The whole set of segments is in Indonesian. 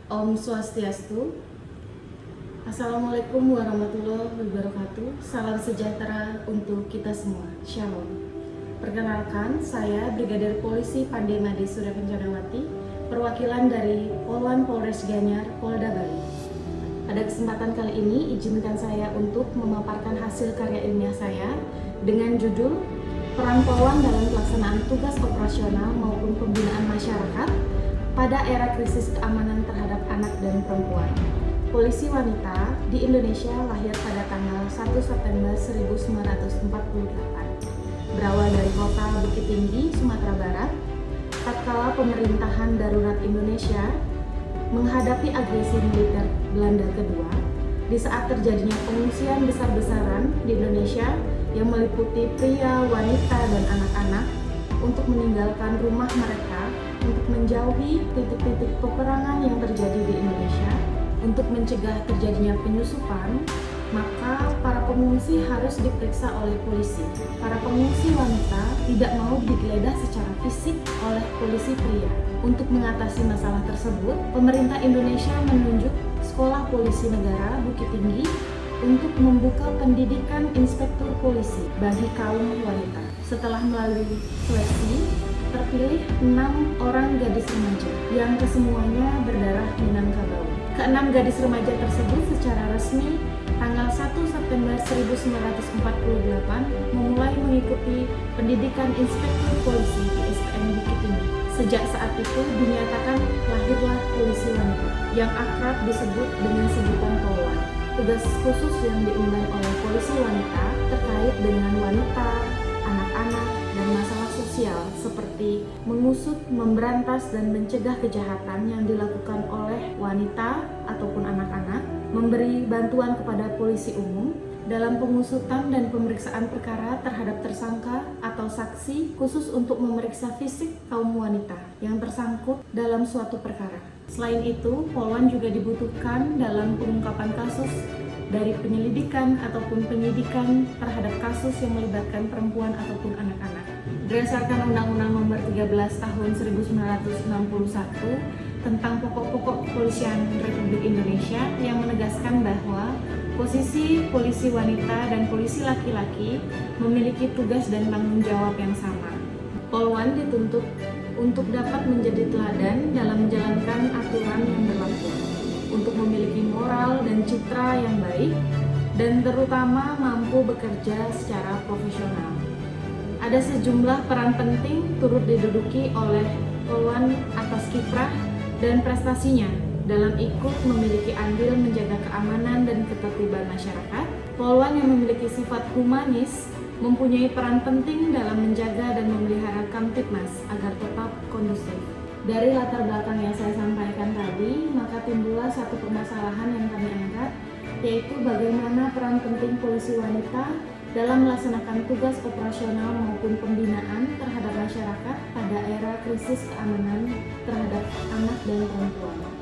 Om Swastiastu. Assalamualaikum warahmatullahi wabarakatuh. Salam sejahtera untuk kita semua. Shalom. Perkenalkan, saya Brigadir Polisi Pandemade Surya Kencanawati, perwakilan dari Polwan Polres Gianyar, Polda Bali. Pada kesempatan kali ini, izinkan saya untuk memaparkan hasil karya ilmiah saya dengan judul Peran Polwan dalam Pelaksanaan Tugas Operasional maupun Pembinaan Masyarakat pada Era Krisis Keamanan Terhadap Anak dan Perempuan. Polisi wanita di Indonesia lahir pada tanggal 1 September 1948. Berawal dari kota Bukit Tinggi, Sumatera Barat, tatkala pemerintahan darurat Indonesia menghadapi agresi militer Belanda kedua, di saat terjadinya pengungsian besar-besaran di Indonesia yang meliputi pria, wanita, dan anak-anak untuk meninggalkan rumah mereka untuk menjauhi titik-titik peperangan yang terjadi di Indonesia. Untuk mencegah terjadinya penyusupan, maka para pengungsi harus diperiksa oleh polisi. Para pengungsi wanita tidak mau digeledah secara fisik oleh polisi pria. Untuk mengatasi masalah tersebut, pemerintah Indonesia menunjuk Sekolah Polisi Negara Bukit Tinggi untuk membuka pendidikan inspektur polisi bagi kaum wanita. Setelah melalui seleksi, terpilih 6 orang gadis remaja yang kesemuanya berdarah Minangkabau. Keenam gadis remaja tersebut secara resmi tanggal 1 September 1948 memulai mengikuti pendidikan inspektur polisi di SPM Bukit Tinggi. Sejak saat itu dinyatakan lahirlah polisi wanita yang akrab disebut dengan sebutan Polwan. Tugas khusus yang diemban oleh polisi wanita terkait dengan wanita, anak-anak, dan masalah sosial seperti mengusut, memberantas, dan mencegah kejahatan yang dilakukan oleh wanita ataupun anak-anak, memberi bantuan kepada polisi umum dalam pengusutan dan pemeriksaan perkara terhadap tersangka atau saksi, khusus untuk memeriksa fisik kaum wanita yang tersangkut dalam suatu perkara. Selain itu, Polwan juga dibutuhkan dalam pengungkapan kasus dari penyelidikan ataupun penyidikan terhadap kasus yang melibatkan perempuan ataupun anak-anak. Berdasarkan Undang-Undang Nomor 13 Tahun 1961 tentang pokok-pokok kepolisian Republik Indonesia yang menegaskan bahwa posisi polisi wanita dan polisi laki-laki memiliki tugas dan tanggung jawab yang sama. Polwan dituntut untuk dapat menjadi teladan dalam menjalankan aturan yang berlaku, untuk memiliki moral dan citra yang baik, dan terutama mampu bekerja secara profesional. Ada sejumlah peran penting turut diduduki oleh Polwan atas kiprah dan prestasinya dalam ikut memiliki andil menjaga keamanan dan ketertiban masyarakat. Polwan yang memiliki sifat humanis mempunyai peran penting dalam menjaga dan memelihara Kamtibmas agar tetap kondusif. Dari latar belakang yang saya sampaikan tadi, maka timbullah satu permasalahan yang kami angkat, yaitu bagaimana peran penting polisi wanita dalam melaksanakan tugas operasional maupun pembinaan terhadap masyarakat pada era krisis keamanan terhadap anak dan perempuan.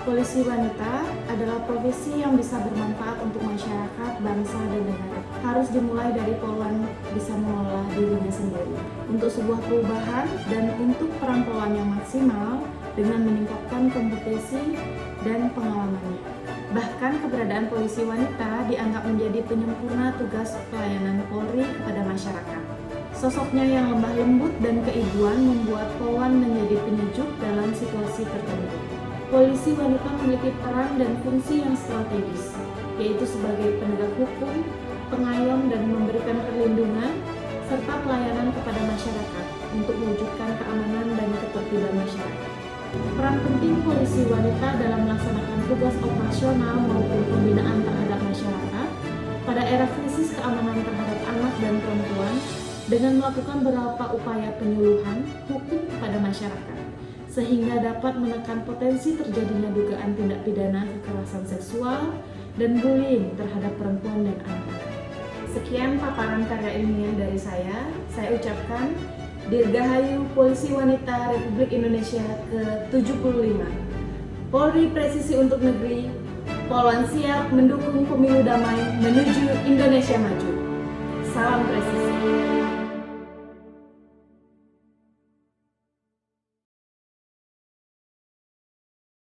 Polisi wanita adalah profesi yang bisa bermanfaat untuk masyarakat, bangsa, dan negara. Harus dimulai dari Polwan bisa mengelola dirinya sendiri untuk sebuah perubahan dan untuk peran Polwan yang maksimal dengan meningkatkan kompetisi dan pengalamannya. Bahkan keberadaan polisi wanita dianggap menjadi penyempurna tugas pelayanan Polri kepada masyarakat. Sosoknya yang lemah lembut dan keibuan membuat Polwan menjadi penyejuk dalam situasi tertentu. Polisi wanita memiliki peran dan fungsi yang strategis, yaitu sebagai penegak hukum, pengayom dan memberikan perlindungan, serta pelayanan kepada masyarakat untuk mewujudkan keamanan dan ketertiban masyarakat. Peran penting polisi wanita dalam melaksanakan tugas operasional maupun pembinaan terhadap masyarakat pada era krisis keamanan terhadap anak dan perempuan dengan melakukan beberapa upaya penyuluhan hukum kepada masyarakat, sehingga dapat menekan potensi terjadinya dugaan tindak pidana kekerasan seksual dan bullying terhadap perempuan dan anak. Sekian paparan karya ilmiah dari saya ucapkan Dirgahayu Polisi Wanita Republik Indonesia ke-75. Polri presisi untuk negeri, Polwan siap mendukung pemilu damai menuju Indonesia maju. Salam presisi.